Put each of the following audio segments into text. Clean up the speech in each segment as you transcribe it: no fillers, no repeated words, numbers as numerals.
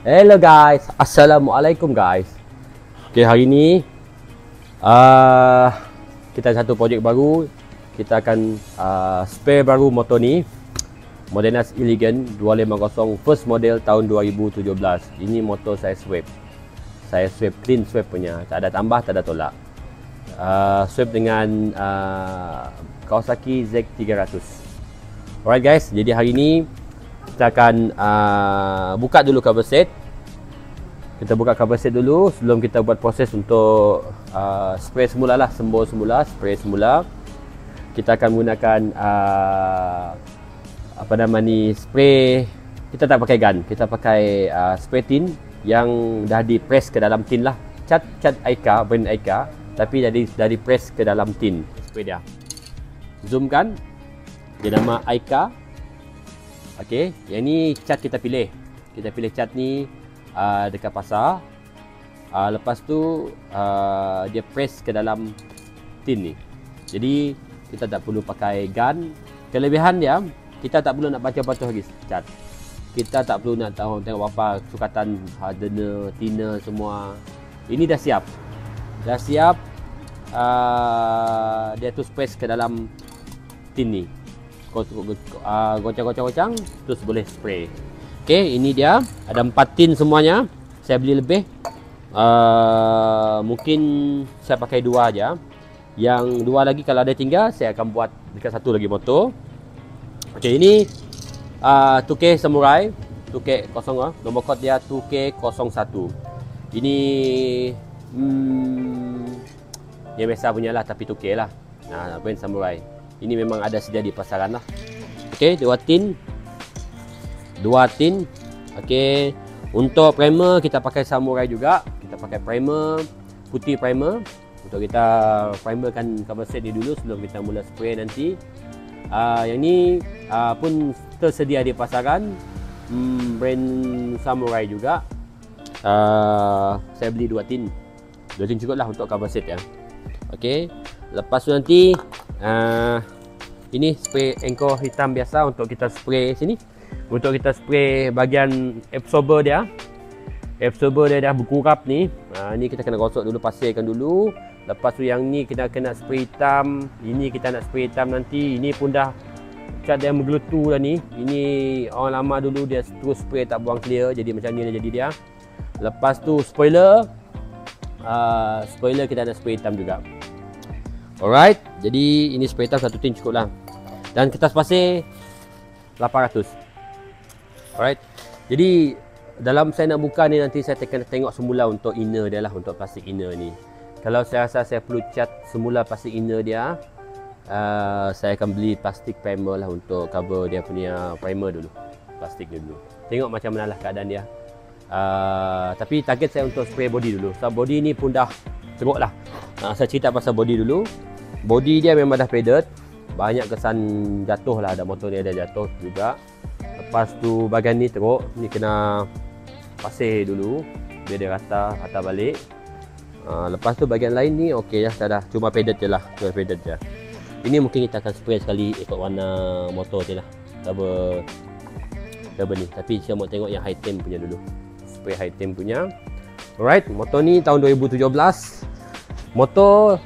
Hello guys, Assalamualaikum guys. Okay, hari ni kita ada satu projek baru. Kita akan spare baru motor ni, Modenas Elegant 250 first model tahun 2017. Ini motor saya swap. Saya swap, clean swap punya, tak ada tambah, tak ada tolak. Swap dengan Kawasaki Z300. Alright guys, jadi hari ni kita akan buka dulu cover set. Kita buka cover set dulu sebelum kita buat proses untuk spray semula lah, sembur semula, spray semula. Kita akan menggunakan apa nama ni, spray. Kita tak pakai gun, kita pakai spray tin yang dah di press ke dalam tin lah. Cat Aika, brand Aika, tapi dari press ke dalam tin spray dia. Zoomkan, dia nama Aika. Okey, yang ni cat kita pilih. Kita pilih cat ni dekat pasar. Lepas tu dia press ke dalam tin ni. Jadi kita tak perlu pakai gun. Kelebihan dia, kita tak perlu nak baca-baca lagi cat. Kita tak perlu nak tahu tengok apa sukatan hardener, thinner semua. Ini dah siap. Dah siap. Dia tu press ke dalam tin ni. Goncang-goncang terus boleh spray. Okey, ini dia ada 4 tin semuanya. Saya beli lebih. Mungkin saya pakai 2 aja. Yang 2 lagi kalau ada tinggal saya akan buat dekat satu lagi motor. Okey, ini 2K Samurai 2K 0, nombor kod dia 2K01. Ini yang biasa punya lah, tapi 2K lah. Nah, brand Samurai. Ini memang ada sedia di pasaran lah. Okey, 2 tin. Okey, untuk primer kita pakai Samurai juga. Kita pakai primer, putih primer. Untuk kita primerkan cover set ni dulu sebelum kita mula spray nanti. Yang ni pun tersedia di pasaran. Brand Samurai juga. Saya beli 2 tin. 2 tin cukup lah untuk cover set ya. Okey, lepas tu nanti ini spray anchor hitam biasa untuk kita spray sini. Untuk kita spray bahagian absorber dia. Absorber dia dah berkurap ni. Ni kita kena gosok dulu, pasirkan dulu. Lepas tu yang ni kita kena spray hitam. Ini kita nak spray hitam nanti. Ini pun dah cat dia menggelutu dah ni. Ini orang lama dulu dia terus spray tak buang clear. Jadi macam ni dia jadi dia. Lepas tu spoiler. Spoiler kita nak spray hitam juga. Alright, jadi ini spray hitam 1 tin cukup lah. Dan kertas pasir 800. Alright, jadi dalam saya nak buka ni nanti saya akan tengok semula untuk inner dia lah, untuk plastik inner ni. Kalau saya rasa saya perlu cat semula plastik inner dia, saya akan beli plastik primer lah untuk cover dia punya primer dulu. Plastik dulu. Tengok macam mana lah keadaan dia. Tapi target saya untuk spray body dulu. So body ni pun dah teruk lah. Saya cerita pasal body dulu. Body dia memang dah padded. Banyak kesan jatuh lah. Ada motor ni ada jatuh juga. Lepas tu bahagian ni teruk. Ni kena pasir dulu biar dia rata balik. Lepas tu bahagian lain ni okey lah, dah. Cuma padded je lah. Cuma padded je. Ini mungkin kita akan spray sekali ikut warna motor je lah. Cover ni. Tapi saya mau tengok yang high temp punya dulu. Spray high temp punya. Alright, motor ni tahun 2017. Motor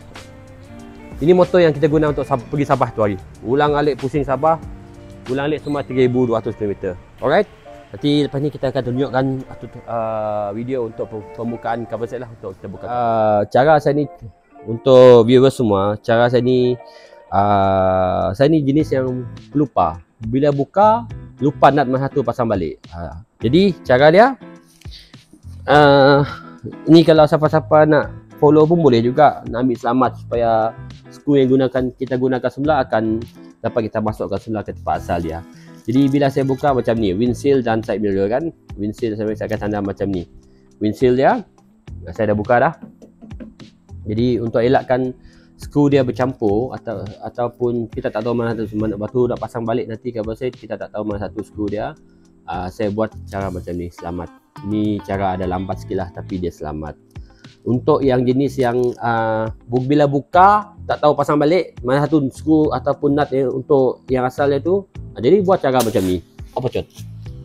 ini motor yang kita guna untuk pergi Sabah tu hari. Ulang alik pusing Sabah. Ulang alik semua 3200 km. Alright. Nanti lepas ni kita akan tunjukkan video untuk pembukaan cover set lah, untuk kita buka. Cara saya ni untuk viewers semua, cara saya ni jenis yang pelupa. Bila buka lupa nut mana satu pasang balik. Jadi cara dia ni kalau siapa-siapa nak follow pun boleh juga, nak ambil selamat supaya skru yang kita gunakan semula akan dapat kita masukkan semula ke tempat asal dia. Jadi bila saya buka macam ni, windshield dan side mirror kan. Windshield saya akan tanda macam ni. Windshield dia saya dah buka dah. Jadi untuk elakkan skru dia bercampur ataupun kita tak tahu mana batu nak pasang balik nanti cover set, kita tak tahu mana satu skru dia, saya buat cara macam ni, selamat. Ini cara ada lambat sikit lah tapi dia selamat. Untuk yang jenis yang bila buka tak tahu pasang balik mana satu skru ataupun nut untuk yang asalnya tu, jadi buat cara macam ni. Apa Cot?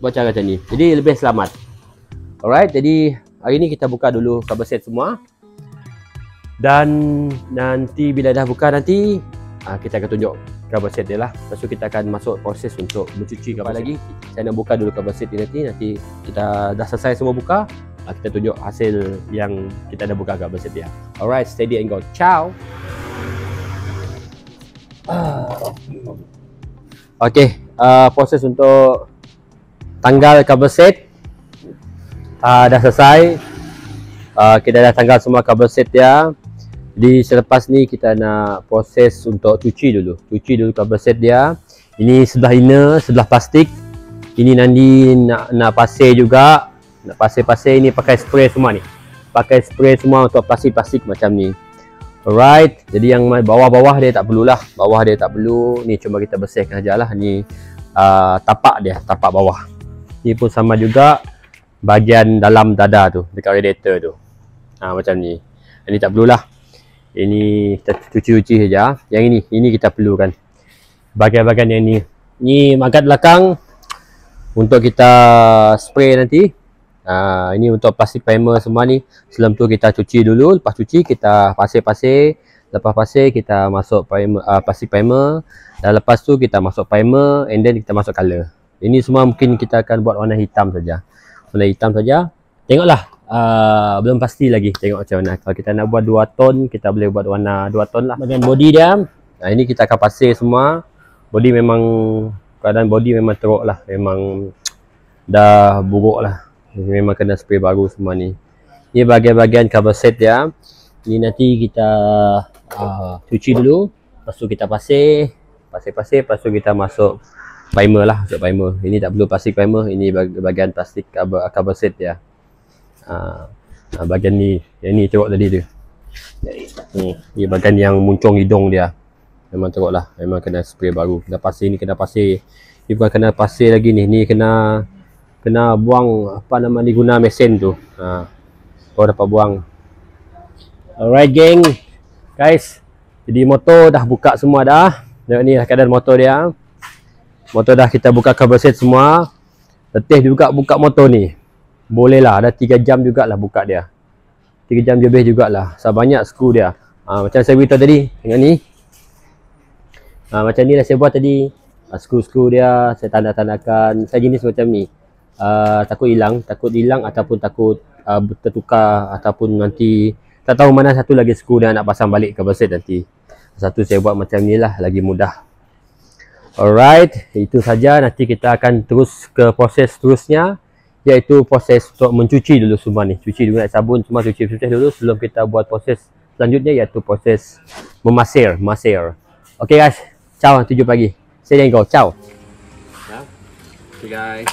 Buat cara macam ni. Jadi lebih selamat. Alright, jadi hari ni kita buka dulu cover set semua. Dan nanti bila dah buka nanti kita akan tunjuk cover set dia lah. Lepas tu kita akan masuk proses untuk mencuci cover lagi. Saya nak buka dulu cover set ni nanti kita dah selesai semua buka, kita tunjuk hasil yang kita dah buka cover set dia. Alright, steady and go. Ciao. Okay, proses untuk tanggal cover set dah selesai. Kita dah tanggal semua cover set dia. Jadi selepas ni kita nak proses untuk cuci dulu cover set dia. Ini sebelah inner, sebelah plastik. Ini nanti nak pasir juga. Nak pasir-pasir, ini pakai spray semua ni. Pakai spray semua untuk plastik-plastik macam ni. Alright, jadi yang bawah-bawah dia tak perlulah. Bawah dia tak perlu. Ni cuma kita bersihkan sajalah. Ni tapak dia, tapak bawah. Ni pun sama juga bahagian dalam dada tu, dekat radiator tu. Macam ni. Ini tak perlulah. Ini kita cuci-cuci saja. Yang ini kita perlukan. Bahagian-bahagian yang ni. Ni magnet belakang untuk kita spray nanti. Ini untuk plastik primer semua ni. Sebelum tu kita cuci dulu. Lepas cuci kita pasir-pasir. Lepas pasir kita masuk primer, plastik primer. Dan lepas tu kita masuk primer. And then kita masuk color. Ini semua mungkin kita akan buat warna hitam saja. Warna hitam saja. Tengoklah. Belum pasti lagi tengok macam mana. Kalau kita nak buat 2 ton, kita boleh buat warna 2 ton lah. Bahagian body dia, ini kita akan pasir semua. Body memang, keadaan body memang teruk lah. Memang dah buruk lah. Memang kena spray baru semua ni. Ni bahagian-bahagian cover set dia. Ni nanti kita cuci dulu. Lepas tu kita pasir. Pasir-pasir. Lepas tu kita masuk primer lah. Masuk primer. Ini tak perlu plastik primer. Ini bahagian plastik cover set dia. Bahagian ni, yang ni teruk tadi tu. Ni bahagian yang muncung hidung dia. Memang teruk lah. Memang kena spray baru. Kena pasir ni, kena pasir. Ni bukan kena pasir lagi ni. Ni kena buang apa nama ni, guna mesin tu. Kau dapat buang. Alright geng. Guys, jadi motor dah buka semua dah. Tengok ni keadaan motor dia. Motor dah kita buka cover set semua. Letih juga buka motor ni. Boleh lah, ada 3 jam jugalah buka dia. 3 jam lebih jugalah. Sebanyak skru dia. Macam saya beritahu tadi, tengok ni. Macam ni lah saya buat tadi. Skru-skru dia saya tanda-tandakan. Saya jenis macam ni. Takut hilang ataupun takut tertukar, ataupun nanti tak tahu mana satu lagi skru dia nak pasang balik cover set nanti. Satu saya buat macam ni lah, lagi mudah. Alright, itu saja. Nanti kita akan terus ke proses terusnya, iaitu proses untuk mencuci dulu semua ni. Cuci dulu dengan sabun, semua cuci dulu sebelum kita buat proses selanjutnya, iaitu proses memasir. Okay guys, ciao, 7 pagi. Saya Denggo, ciao. Okay guys,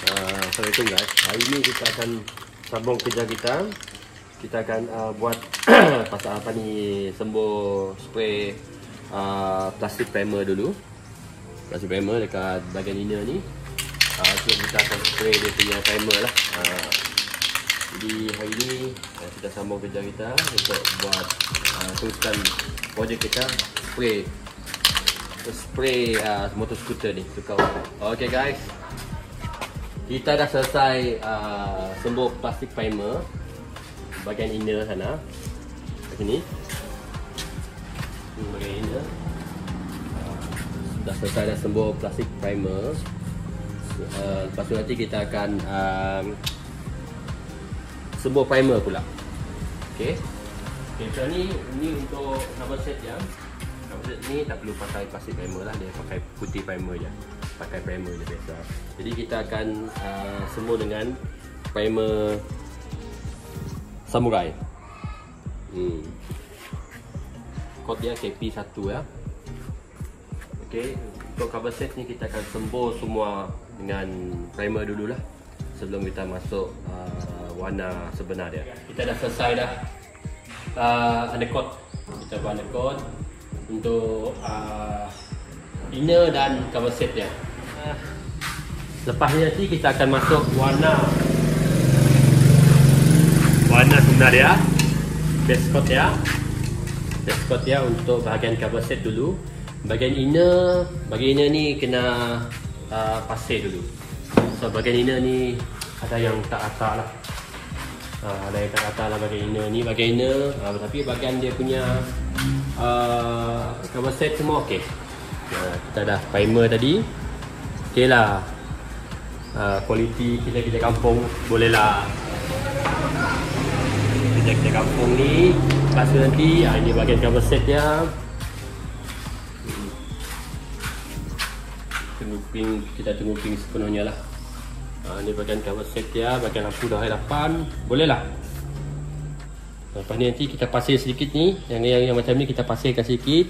Assalamualaikum guys. Hari ni kita akan sambung kerja kita. Kita akan buat pasal apa ni, sembuh spray plastik primer dulu. Plastik primer dekat bahagian inner ni. So kita akan spray dia punya primer lah. Jadi hari ni kita sambung kerja kita untuk buat teruskan projek kita spray motor scooter ni, tukar warna. Okay guys, kita dah selesai sembuh plastik primer bahagian inner sana. Kat sini. Bahagian inner. Dah selesai dah sembuh plastik primer. Lepas tu nanti kita akan sembuh primer pula. Okay, so ni untuk cover set dia. Cover set ni tak perlu pakai plastik primer lah, dia pakai putih primer je. Pakai primer je biasa. Jadi kita akan sembuh dengan primer Samurai. Kod dia KP1 ya. Okay, untuk cover set ni kita akan sembuh semua dengan primer dululah sebelum kita masuk warna sebenar dia. Kita dah selesai dah undercoat. Kita buat undercoat untuk inner dan cover set dia. Lepas ni nanti kita akan masuk warna sebenar dia, base coat dia untuk bahagian cover set dulu. Bahagian inner ni kena pasir dulu. So bahagian inner ni ada yang tak rata lah. Ada yang tak rata lah bahagian inner ni, bahagian inner, tapi bahagian dia punya cover set semua okey. Kita dah primer tadi. Okey lah. Kualiti kita kampung boleh lah. Kita kampung ni lepas tu nanti ini bahagian cover set dia. Kita tenguping sepenuhnya lah. Ni bahagian cover set dia, bahagian lampu dah 8 boleh lah. Lepas ni nanti kita pasir sedikit ni, yang macam ni kita pasirkan sedikit.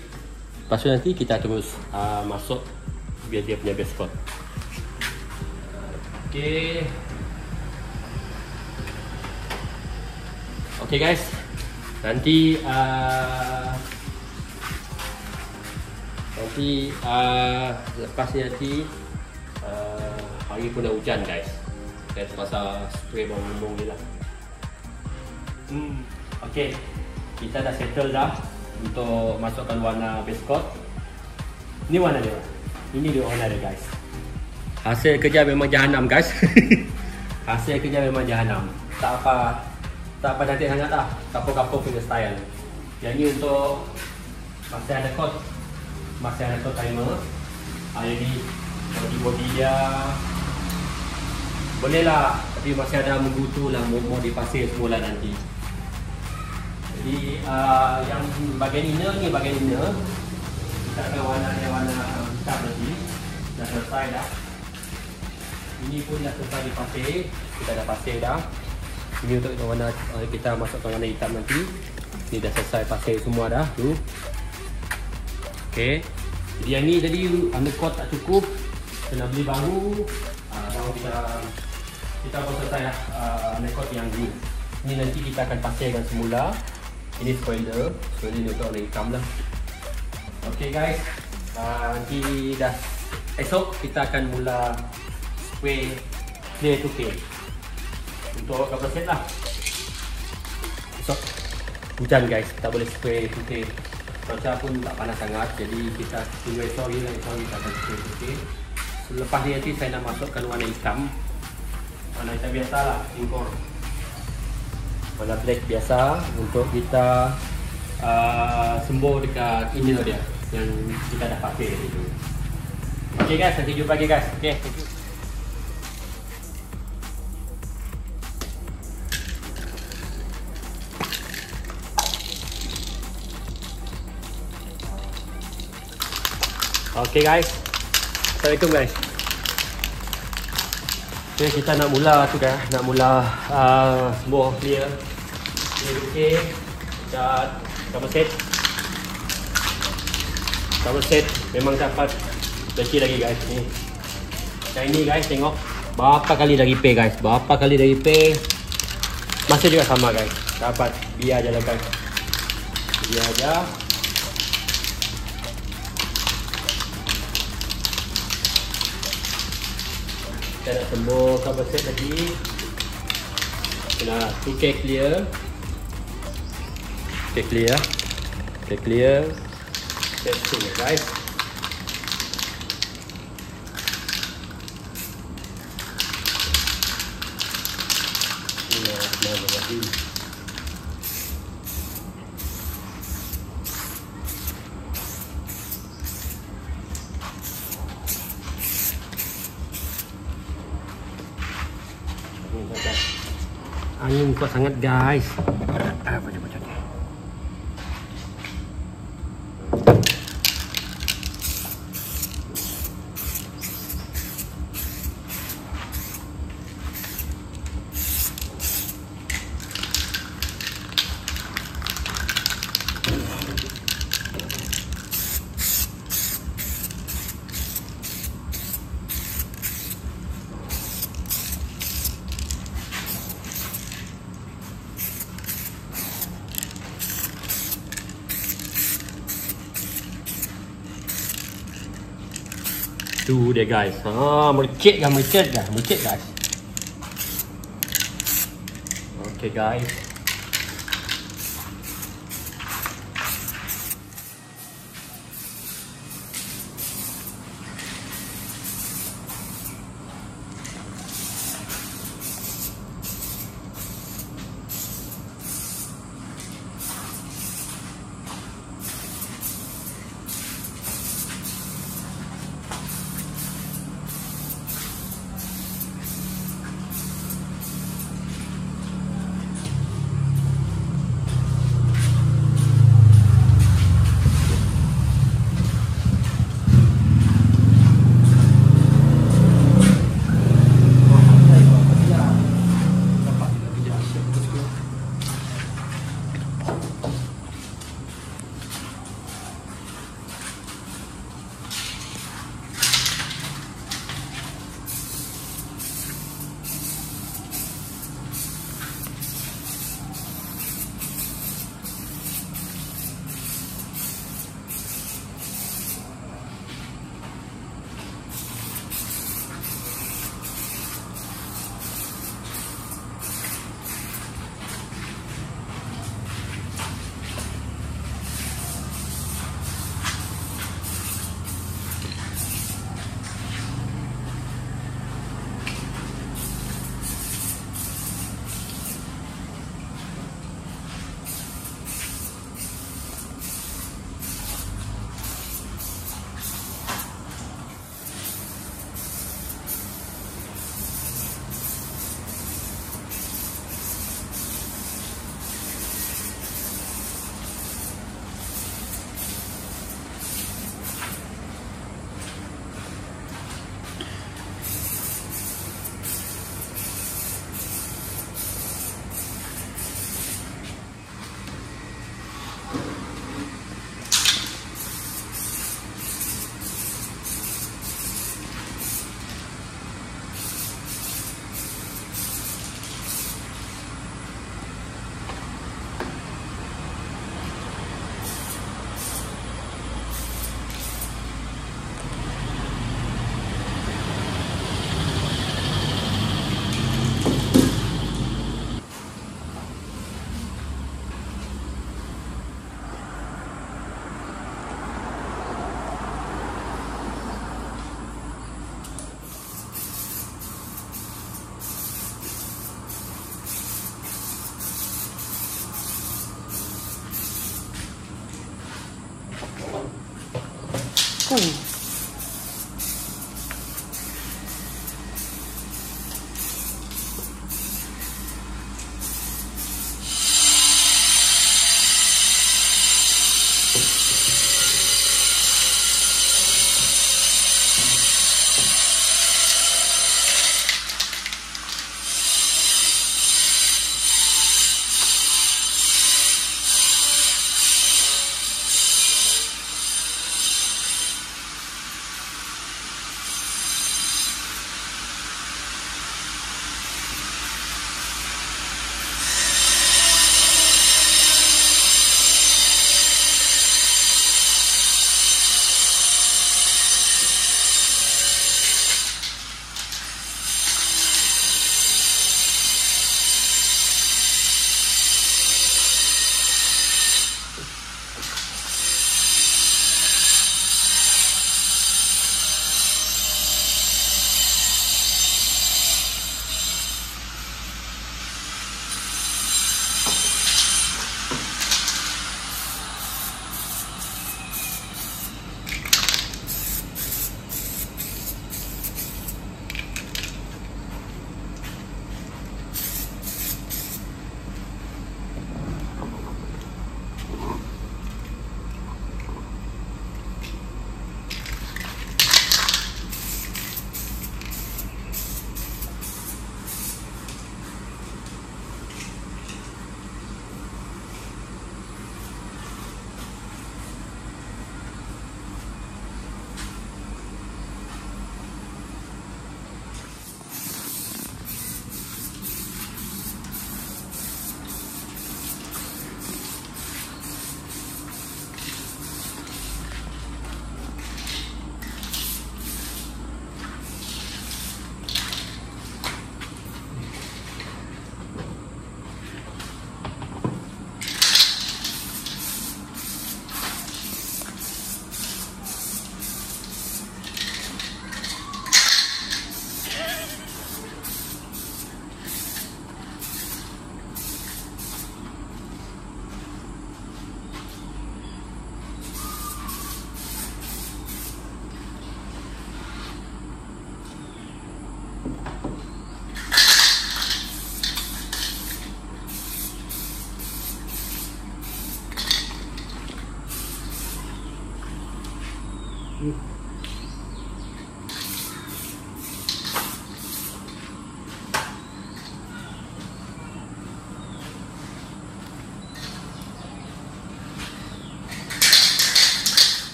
Lepas tu nanti kita terus masuk biar dia punya base coat. Okay guys, nanti lepas ni nanti hari pun dah hujan guys. Saya terpaksa spray bawang ni lah. Okay, kita dah settle dah untuk masukkan warna base coat. Ni warna dia. Ini dia warna dia guys. Hasil kerja memang jahanam guys. Hasil kerja memang jahanam. Tak apa cantik sangat lah. Kapur-kapur punya style. Yang ni untuk masih ada coat timer. Jadi body dia boleh lah, tapi masih ada menggutu lah, mau dipasir semula nanti. Jadi yang bahagian inner ni, kita akan warna hitam nanti. Dah selesai dah. Ini pun dah selesai dipasir. Kita dah pasir dah. Ini untuk warna kita masukkan warna hitam nanti. Ini dah selesai pasir semua dah tu. Okey. Jadi yang ni tadi undercoat tak cukup. Kena beli baru. Baru kita pun selesai dah undercoat yang ni. Ini nanti kita akan pasirkan semula. Ini spoiler. So ini untuk warna hitam lah. Okey guys. Nanti dah esok kita akan mula spray clear to clear untuk cover set lah. Esok hujan guys, tak boleh spray to clear. Cuaca pun tak panas sangat, jadi kita tunggu esok lagi, kita akan spray to clear. Selepas ni nanti saya nak masukkan warna hitam. Warna hitam biasa lah, impor. Warna black biasa untuk kita sembur dekat inner dia yang kita dah pakai itu. Okay guys, nanti jumpa lagi guys. Okay, thank you. Okay guys, Assalamualaikum guys. Okay, kita nak mula tu kan, nak mula sembur clear. Okay, dan cover set memang dapat besi lagi guys ni. Dan ini guys, tengok berapa kali dah repair guys, masih juga sama guys. Dapat biar aja lah guys, biar aja. Kita nak sembur cover set lagi. Kena 2K clear. Clear. Testing guys. Angin kuat sangat guys. Apa dia macam ni? Tu dia guys. Mercet guys. Okay guys. tepung.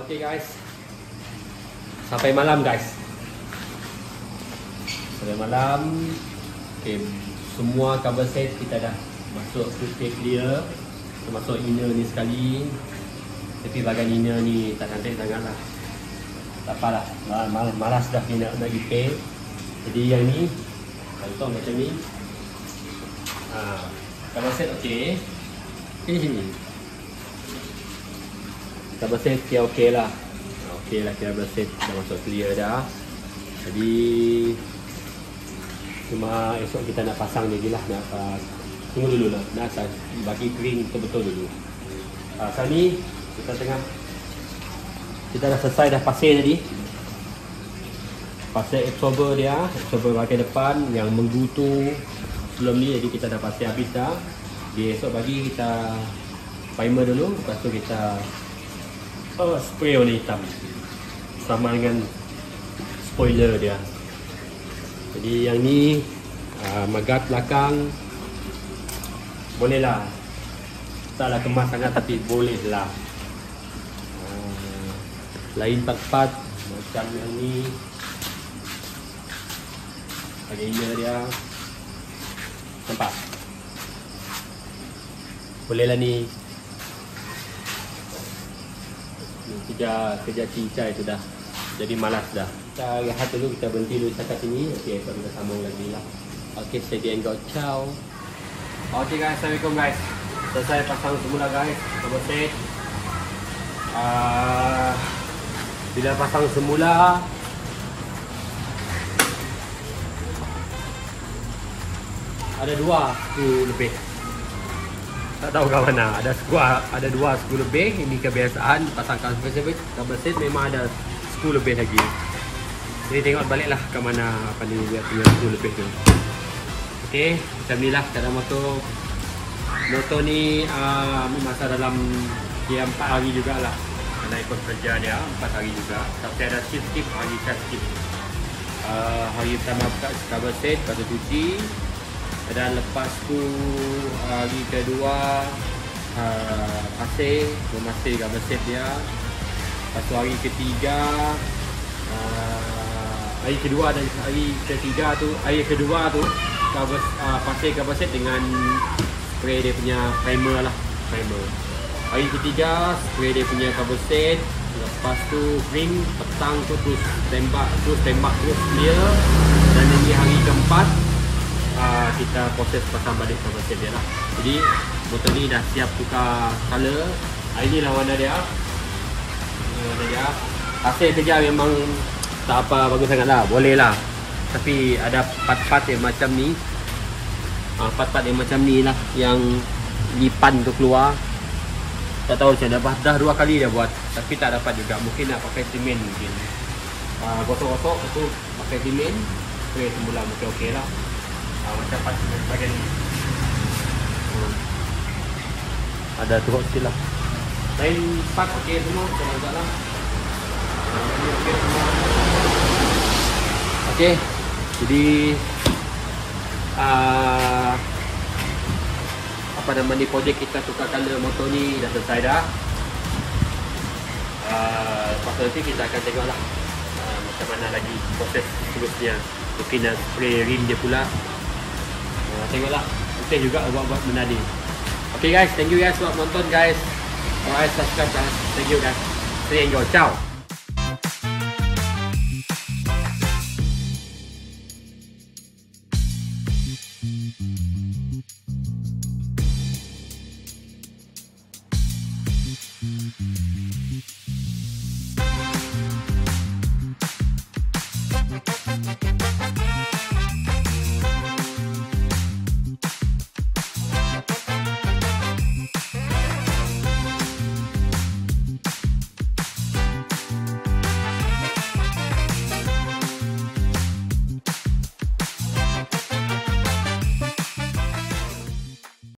Okay guys, sampai malam guys. Sampai malam. Okay, semua cover set kita dah masuk ke clear, termasuk inner ni sekali. Tapi bahagian inner ni tak cantik sangat lah. Tak apalah, malas dah nak repair. Jadi yang ni contoh macam ni. Cover set okey. Sini. Cover set okey lah. Okey lah, cover set dah masuk clear dah. Jadi cuma esok kita nak pasang lagi lah. Nak tunggu dulu lah. Nak bagi green betul-betul dulu. Sekarang ni kita dah selesai dah pasir tadi. Pasir absorber dia, absorber bahagian depan yang menggutu sebelum ni. Jadi kita dah pasir habis dah. Dia esok bagi kita primer dulu, lepas tu kita spray warna hitam sama dengan spoiler dia. Jadi yang ni magat belakang bolehlah, taklah kemas sangat tapi bolehlah. Lain part-part macam yang ni, bahagian inner dia nampak, bolehlah ni. Kerja cincai tu dah jadi malas dah. Kita rehat dulu, kita berhenti dulu setakat sini. Okey, kita sambung lagi lah. Okey, steady and go. Ciao. Okey guys, assalamualaikum guys. Selesai pasang semula guys, cover set. Bila pasang semula, ada 2 skru lebih. Tak tahu kat mana. Ada 2 skru lebih. Ini kebiasaan pasang kabel set memang ada skru lebih lagi. Jadi tengok baliklah ke mana apa ni dia punya skru lebih tu. Okey, macam ni lah cara motor. Motor ni masa dalam dia 4 hari jugalah. Kena ikut kerja dia 4 hari juga. Tapi ada shift hari shift. Hari pertama buka kabel set, lepas tu cuci. Dan lepas tu hari kedua memasir kabel set dia. Lepas tu hari ketiga hari kedua dan hari ketiga tu, hari kedua tu pasir kabel set dengan spray dia punya primer lah, primer. Hari ketiga spray dia punya kabel set. Lepas tu ring petang tu terus tembak terus dia. Dan ini hari keempat kita proses pasang balik kabel set dia lah. Jadi motor ni dah siap tukar color. Inilah warna dia. Warna dia. Hasil kerja memang tak apa bagus sangat lah, boleh lah. Tapi ada part-part yang macam ni. Part-part yang macam ni lah yang lipan tu keluar. Tak tahu macam mana, dah 2 kali dia buat tapi tak dapat juga. Mungkin nak pakai simen mungkin. Gosok-gosok tu pakai simen, spray semula mungkin okey lah. Macam part bahagian ni ada turut sikit lah. Lain part okey semua, macam agak lah. Ini okey semua. Okey, jadi apa nama ni, projek kita tukar color motor ni dah selesai dah. Lepas tu nanti kita akan tengok lah macam mana lagi proses seterusnya. Mungkin nak spray rim dia pula. Tengoklah, mungkin juga buat benda ni. Okay guys, thank you guys buat nonton guys. Alright, subscribe guys. Thank you guys. Stay enjoy. Ciao.